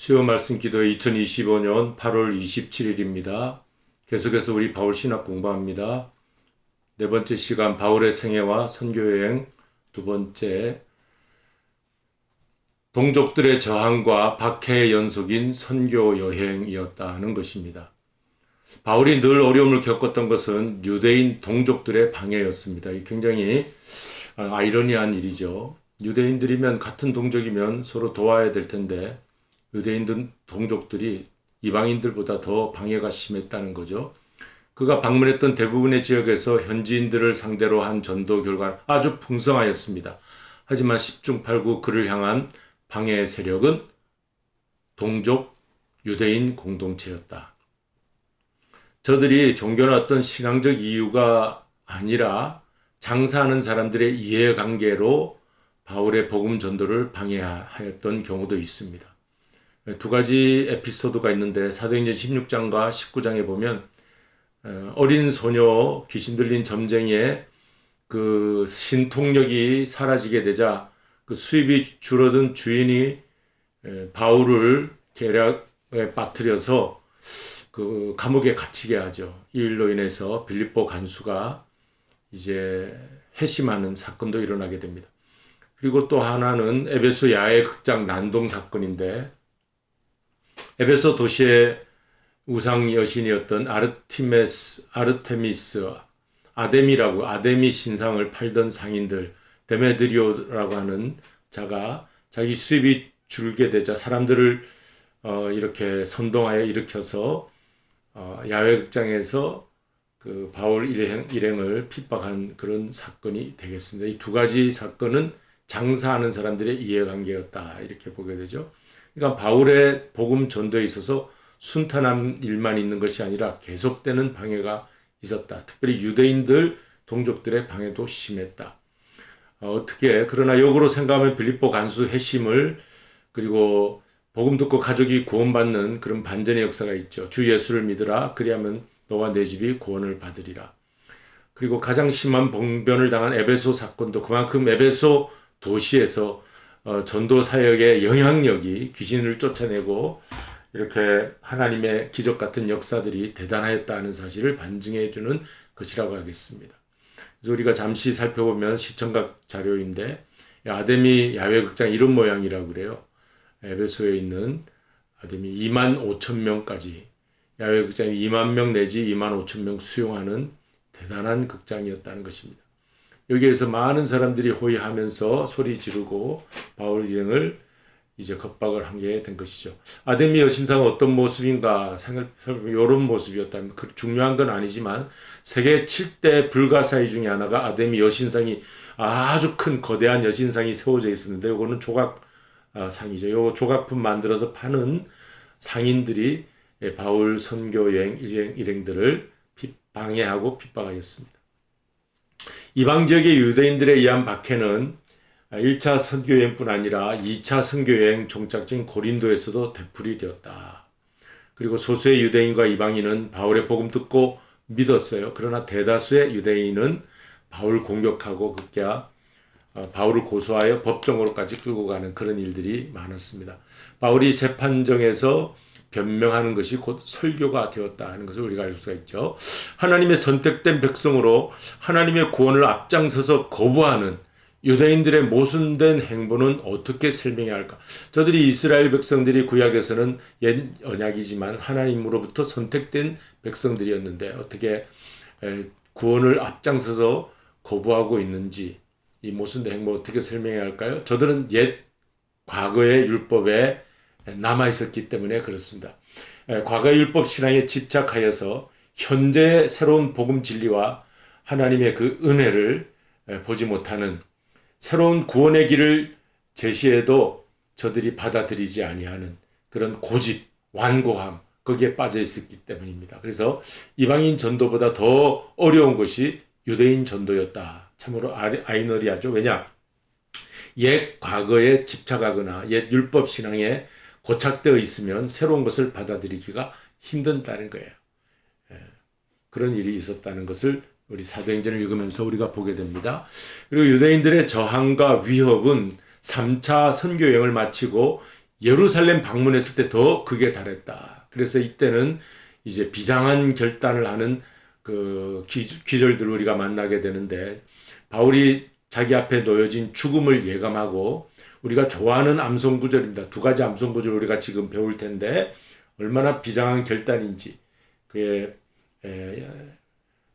수요 말씀 기도회 2025년 8월 27일입니다. 계속해서 우리 바울 신학 공부합니다. 네 번째 시간 바울의 생애와 선교여행, 두 번째 동족들의 저항과 박해의 연속인 선교여행이었다는 것입니다. 바울이 늘 어려움을 겪었던 것은 유대인 동족들의 방해였습니다. 굉장히 아이러니한 일이죠. 유대인들이면 같은 동족이면 서로 도와야 될 텐데 유대인들 동족들이 이방인들보다 더 방해가 심했다는 거죠. 그가 방문했던 대부분의 지역에서 현지인들을 상대로 한 전도 결과는 아주 풍성하였습니다. 하지만 10중 8구 그를 향한 방해 세력은 동족 유대인 공동체였다. 저들이 종교나 어떤 신앙적 이유가 아니라 장사하는 사람들의 이해관계로 바울의 복음 전도를 방해하였던 경우도 있습니다. 두 가지 에피소드가 있는데 사도행전 16장과 19장에 보면 어린 소녀 귀신 들린 점쟁이의 그 신통력이 사라지게 되자 그 수입이 줄어든 주인이 바울을 계략에 빠뜨려서 그 감옥에 갇히게 하죠. 이 일로 인해서 빌립보 간수가 이제 회심하는 사건도 일어나게 됩니다. 그리고 또 하나는 에베소 야외 극장 난동 사건인데 에베소 도시의 우상 여신이었던 아르테미스, 아데미 신상을 팔던 상인들, 데메드리오라고 하는 자가 자기 수입이 줄게 되자 사람들을 이렇게 선동하여 일으켜서 야외 극장에서 그 바울 일행을 핍박한 그런 사건이 되겠습니다. 이 두 가지 사건은 장사하는 사람들의 이해관계였다 이렇게 보게 되죠. 그러니까 바울의 복음 전도에 있어서 순탄한 일만 있는 것이 아니라 계속되는 방해가 있었다. 특별히 유대인들 동족들의 방해도 심했다. 그러나 역으로 생각하면 빌립보 간수 회심을 그리고 복음 듣고 가족이 구원받는 그런 반전의 역사가 있죠. 주 예수를 믿으라 그리하면 너와 내 집이 구원을 받으리라. 그리고 가장 심한 봉변을 당한 에베소 사건도 그만큼 에베소 도시에서 전도 사역의 영향력이 귀신을 쫓아내고 이렇게 하나님의 기적 같은 역사들이 대단하였다는 사실을 반증해 주는 것이라고 하겠습니다. 그래서 우리가 잠시 살펴보면 시청각 자료인데 아데미 야외극장 이런 모양이라고 그래요. 에베소에 있는 아데미 2만 5천 명까지 야외극장이 2만 명 내지 2만 5천 명 수용하는 대단한 극장이었다는 것입니다. 여기에서 많은 사람들이 호위하면서 소리 지르고 바울 일행을 이제 겁박을 하게 된 것이죠. 아데미 여신상은 어떤 모습인가 생각해보면 이런 모습이었다면 중요한 건 아니지만 세계 7대 불가사의 중에 하나가 아데미 여신상이 아주 큰 거대한 여신상이 세워져 있었는데 이거는 조각상이죠. 이 조각품 만들어서 파는 상인들이 바울 선교 여행 일행들을 방해하고 핍박하였습니다. 이방 지역의 유대인들에 의한 박해는 1차 선교여행뿐 아니라 2차 선교여행 종착지인 고린도에서도 되풀이 되었다. 그리고 소수의 유대인과 이방인은 바울의 복음 듣고 믿었어요. 그러나 대다수의 유대인은 바울 공격하고 급기야 바울을 고소하여 법정으로까지 끌고 가는 그런 일들이 많았습니다. 바울이 재판정에서 변명하는 것이 곧 설교가 되었다 하는 것을 우리가 알 수가 있죠. 하나님의 선택된 백성으로 하나님의 구원을 앞장서서 거부하는 유대인들의 모순된 행보는 어떻게 설명해야 할까? 저들이 이스라엘 백성들이 구약에서는 옛 언약이지만 하나님으로부터 선택된 백성들이었는데 어떻게 구원을 앞장서서 거부하고 있는지 이 모순된 행보 어떻게 설명해야 할까요? 저들은 옛 과거의 율법에 남아 있었기 때문에 그렇습니다. 과거의 율법 신앙에 집착하여서 현재의 새로운 복음 진리와 하나님의 그 은혜를 보지 못하는 새로운 구원의 길을 제시해도 저들이 받아들이지 아니하는 그런 고집, 완고함 거기에 빠져 있었기 때문입니다. 그래서 이방인 전도보다 더 어려운 것이 유대인 전도였다. 참으로 아이러니하죠. 왜냐? 옛 과거에 집착하거나 옛 율법 신앙에 고착되어 있으면 새로운 것을 받아들이기가 힘든다는 거예요. 그런 일이 있었다는 것을 우리 사도행전을 읽으면서 우리가 보게 됩니다. 그리고 유대인들의 저항과 위협은 3차 선교여행을 마치고 예루살렘 방문했을 때 더 극에 달했다. 그래서 이때는 이제 비장한 결단을 하는 그 기절들을 우리가 만나게 되는데, 바울이 자기 앞에 놓여진 죽음을 예감하고, 우리가 좋아하는 암송 구절입니다. 두 가지 암송 구절 우리가 지금 배울 텐데 얼마나 비장한 결단인지, 그의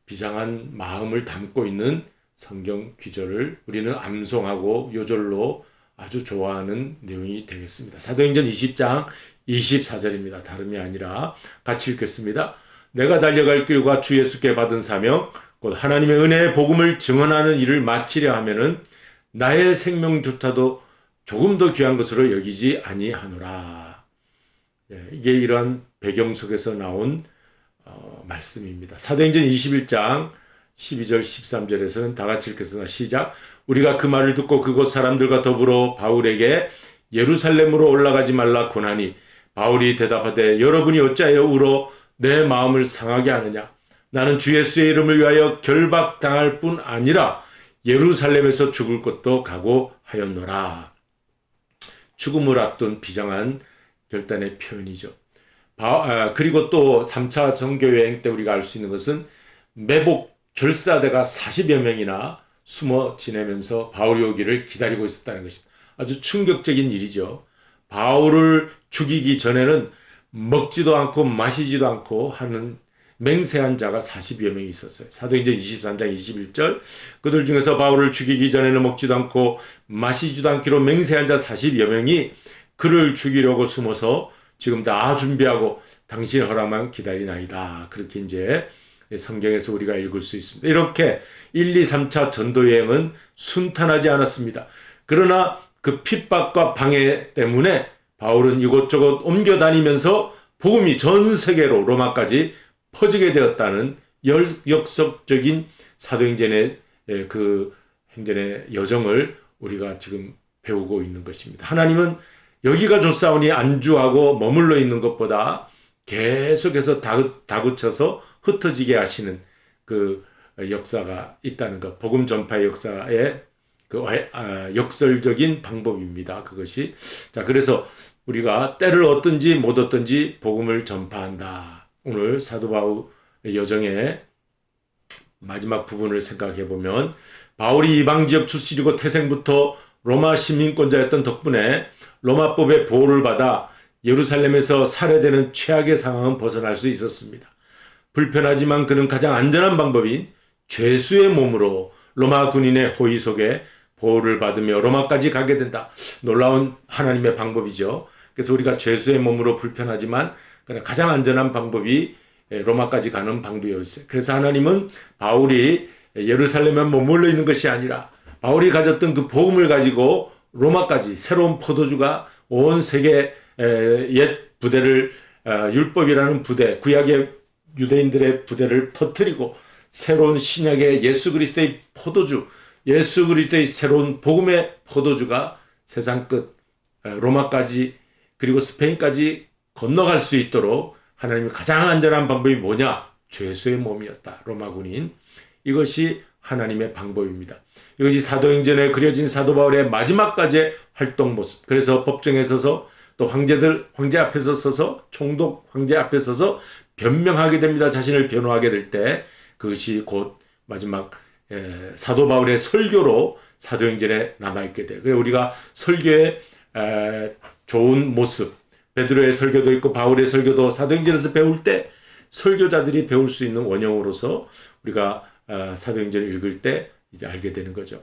비장한 마음을 담고 있는 성경 구절을 우리는 암송하고 요절로 아주 좋아하는 내용이 되겠습니다. 사도행전 20장 24절입니다. 다름이 아니라 같이 읽겠습니다. 내가 달려갈 길과 주 예수께 받은 사명 곧 하나님의 은혜의 복음을 증언하는 일을 마치려 하면은 나의 생명조차도 조금 더 귀한 것으로 여기지 아니하노라. 이게 이러한 배경 속에서 나온 말씀입니다. 사도행전 21장 12절 13절에서는 다 같이 읽겠습니다. 시작. 우리가 그 말을 듣고 그곳 사람들과 더불어 바울에게 예루살렘으로 올라가지 말라 권하니, 바울이 대답하되 여러분이 어찌하여 울어 내 마음을 상하게 하느냐. 나는 주 예수의 이름을 위하여 결박당할 뿐 아니라 예루살렘에서 죽을 것도 각오하였노라. 죽음을 앞둔 비장한 결단의 표현이죠. 그리고 또 3차 정교여행 때 우리가 알 수 있는 것은 매복 결사대가 40여 명이나 숨어 지내면서 바울이 오기를 기다리고 있었다는 것입니다. 아주 충격적인 일이죠. 바울을 죽이기 전에는 먹지도 않고 마시지도 않고 하는 맹세한 자가 40여 명이 있었어요. 사도행전 23장 21절, 그들 중에서 바울을 죽이기 전에는 먹지도 않고 마시지도 않기로 맹세한 자 40여 명이 그를 죽이려고 숨어서 지금 다 준비하고 당신의 허락만 기다리나이다. 그렇게 이제 성경에서 우리가 읽을 수 있습니다. 이렇게 1, 2, 3차 전도여행은 순탄하지 않았습니다. 그러나 그 핍박과 방해 때문에 바울은 이곳저곳 옮겨 다니면서 복음이 전 세계로 로마까지 퍼지게 되었다는 역설적인 사도행전의 그 행전의 여정을 우리가 지금 배우고 있는 것입니다. 하나님은 여기가 좋사오니 안주하고 머물러 있는 것보다 계속해서 다그쳐서 흩어지게 하시는 그 역사가 있다는 것, 복음 전파의 역사의 그 역설적인 방법입니다. 그것이. 자, 그래서 우리가 때를 얻든지 못 얻든지 복음을 전파한다. 오늘 사도 바울의 여정의 마지막 부분을 생각해 보면, 바울이 이방 지역 출신이고 태생부터 로마 시민권자였던 덕분에 로마법의 보호를 받아 예루살렘에서 살해되는 최악의 상황은 벗어날 수 있었습니다. 불편하지만 그는 가장 안전한 방법인 죄수의 몸으로 로마 군인의 호의 속에 보호를 받으며 로마까지 가게 된다. 놀라운 하나님의 방법이죠. 그래서 우리가 죄수의 몸으로 불편하지만 그냥 가장 안전한 방법이 로마까지 가는 방법이었어요. 그래서 하나님은 바울이 예루살렘에 머물러 있는 것이 아니라 바울이 가졌던 그 복음을 가지고 로마까지 새로운 포도주가 온 세계 옛 부대를 율법이라는 부대, 구약의 유대인들의 부대를 터뜨리고 새로운 신약의 예수 그리스도의 포도주, 예수 그리스도의 새로운 복음의 포도주가 세상 끝 로마까지 그리고 스페인까지 건너갈 수 있도록 하나님의 가장 안전한 방법이 뭐냐? 죄수의 몸이었다. 로마 군인. 이것이 하나님의 방법입니다. 이것이 사도행전에 그려진 사도 바울의 마지막까지의 활동 모습. 그래서 법정에 서서 또 황제 앞에서 서서 총독 황제 앞에 서서 변명하게 됩니다. 자신을 변호하게 될 때 그것이 곧 마지막 사도 바울의 설교로 사도행전에 남아있게 돼요. 그래서 우리가 설교의 좋은 모습, 베드로의 설교도 있고 바울의 설교도 사도행전에서 배울 때 설교자들이 배울 수 있는 원형으로서 우리가 사도행전을 읽을 때 이제 알게 되는 거죠.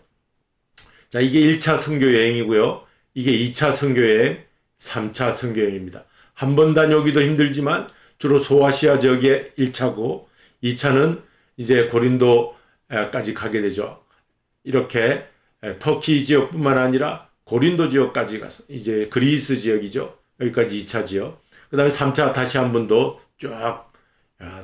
자, 이게 1차 선교 여행이고요. 이게 2차 선교 여행, 3차 선교 여행입니다. 한 번 다녀오기도 힘들지만 주로 소아시아 지역의 1차고 2차는 이제 고린도까지 가게 되죠. 이렇게 터키 지역뿐만 아니라 고린도 지역까지 가서 이제 그리스 지역이죠. 여기까지 2차 지역. 그 다음에 3차 다시 한 번 더 쫙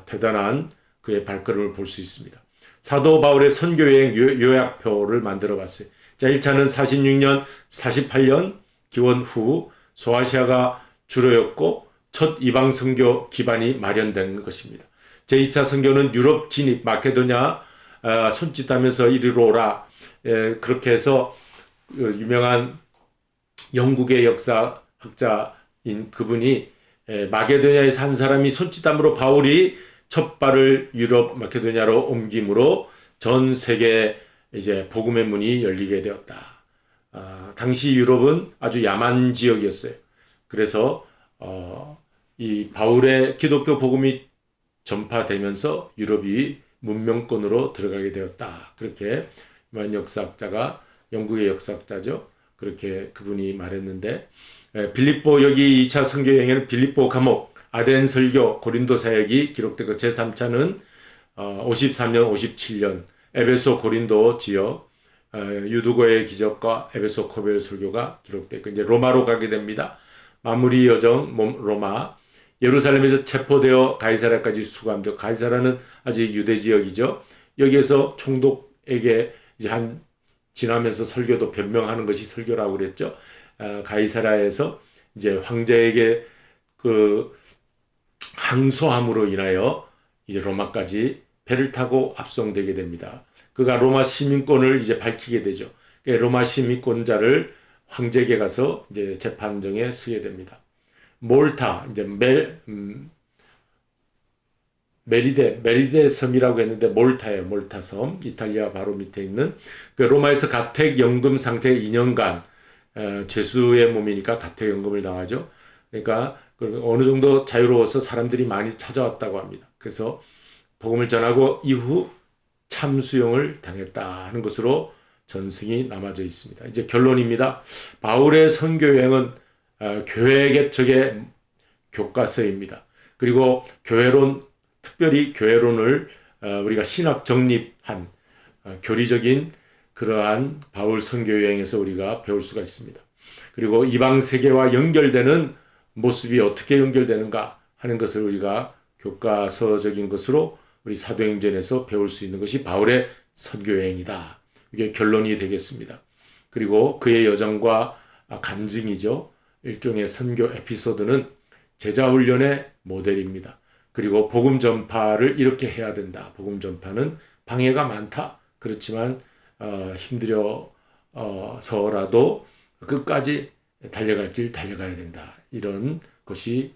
대단한 그의 발걸음을 볼 수 있습니다. 사도 바울의 선교여행 요약표를 만들어 봤어요. 자, 1차는 46년, 48년 기원 후 소아시아가 주로였고 첫 이방 선교 기반이 마련된 것입니다. 제2차 선교는 유럽 진입, 마케도냐 손짓하면서 이리로 오라. 그렇게 해서 유명한 영국의 역사 학자인 그분이 마게도냐에 산 사람이 손짓함으로 바울이 첫 발을 유럽 마케도냐로 옮김으로 전 세계 이제 복음의 문이 열리게 되었다. 당시 유럽은 아주 야만 지역이었어요. 그래서 이 바울의 기독교 복음이 전파되면서 유럽이 문명권으로 들어가게 되었다. 그렇게 유한 역사학자가, 영국의 역사학자죠. 그렇게 그분이 말했는데, 빌립보, 여기 2차 선교 여행에는 빌립보 감옥, 아덴 설교, 고린도 사역이 기록되고, 제3차는 53년, 57년 에베소 고린도 지역, 유두고의 기적과 에베소 코벨 설교가 기록되고, 이제 로마로 가게 됩니다. 마무리 여정 로마, 예루살렘에서 체포되어 가이사라까지 수감되어, 가이사라는 아직 유대 지역이죠. 여기에서 총독에게 이제 지나면서 설교도 변명하는 것이 설교라고 그랬죠. 가이사라에서 이제 황제에게 그 항소함으로 인하여 이제 로마까지 배를 타고 압송되게 됩니다. 그가 로마 시민권을 이제 밝히게 되죠. 로마 시민권자를 황제에게 가서 이제 재판정에 서게 됩니다. 몰타, 이제 메리데 섬이라고 했는데 몰타예요. 몰타 섬, 이탈리아 바로 밑에 있는 그 로마에서 가택연금 상태 2년간 죄수의 몸이니까 가택연금을 당하죠. 그러니까 어느 정도 자유로워서 사람들이 많이 찾아왔다고 합니다. 그래서 복음을 전하고 이후 참수용을 당했다는 것으로 전승이 남아져 있습니다. 이제 결론입니다. 바울의 선교 여행은 교회 개척의 교과서입니다. 그리고 교회론, 특별히 교회론을 우리가 신학 정립한 교리적인 그러한 바울 선교 여행에서 우리가 배울 수가 있습니다. 그리고 이방 세계와 연결되는 모습이 어떻게 연결되는가 하는 것을 우리가 교과서적인 것으로 우리 사도행전에서 배울 수 있는 것이 바울의 선교 여행이다. 이게 결론이 되겠습니다. 그리고 그의 여정과 간증이죠. 일종의 선교 에피소드는 제자훈련의 모델입니다. 그리고 복음 전파를 이렇게 해야 된다. 복음 전파는 방해가 많다. 그렇지만 힘들어서라도 끝까지 달려갈 길 달려가야 된다. 이런 것이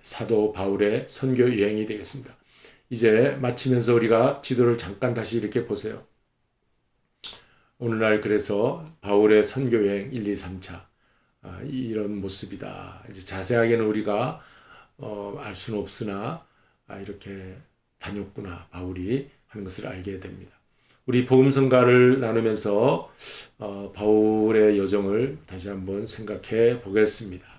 사도 바울의 선교 여행이 되겠습니다. 이제 마치면서 우리가 지도를 잠깐 다시 이렇게 보세요. 오늘날 그래서 바울의 선교 여행 1, 2, 3차 이런 모습이다. 이제 자세하게는 우리가 알 수는 없으나 이렇게 다녔구나 바울이 하는 것을 알게 됩니다. 우리 복음성가를 나누면서 바울의 여정을 다시 한번 생각해 보겠습니다.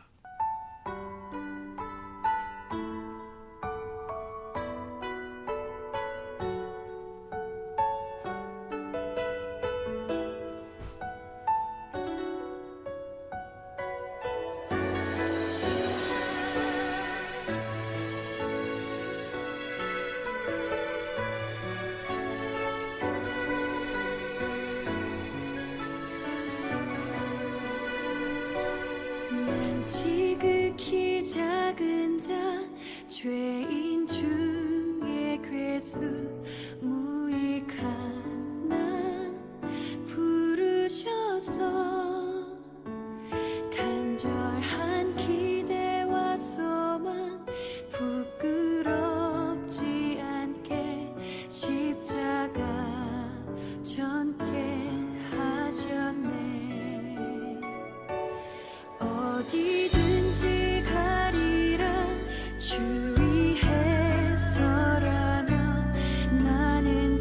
지극히 작은 자 죄인 중에 괴수 무익한 나 부르셔서 간절한 기대와 소망 부끄럽지 않게 십자가 전게 하셨네. 어디든지 가리라 주 위해서라면 나는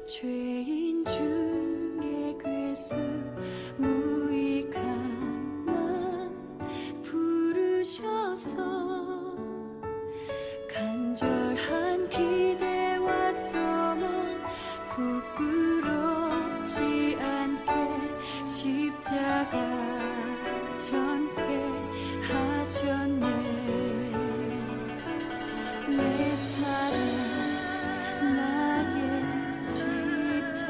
죄인 중에 괴수 무익한 나 부르셔서 간절한 기대와 소망 부끄럽지 않게 십자가 전케 하셨네. 내 사랑 나의 십자가.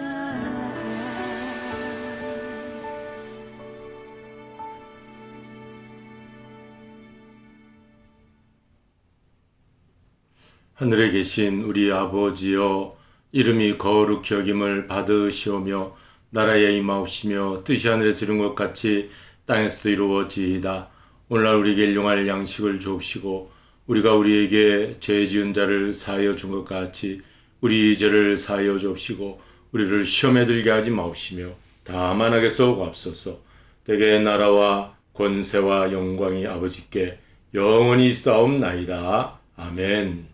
하늘에 계신 우리 아버지여, 이름이 거룩히 여김을 받으시오며 나라에 임하옵시며 뜻이 하늘에서 이룬 것 같이 땅에서도 이루어지이다. 오늘날 우리에게 일용할 양식을 주옵시고 우리가 우리에게 죄 지은 자를 사하여 준 것 같이 우리 죄를 사하여 주옵시고 우리를 시험에 들게 하지 마옵시며 다만 악에서 구하옵소서. 대개 나라와 권세와 영광이 아버지께 영원히 있사옵나이다. 아멘.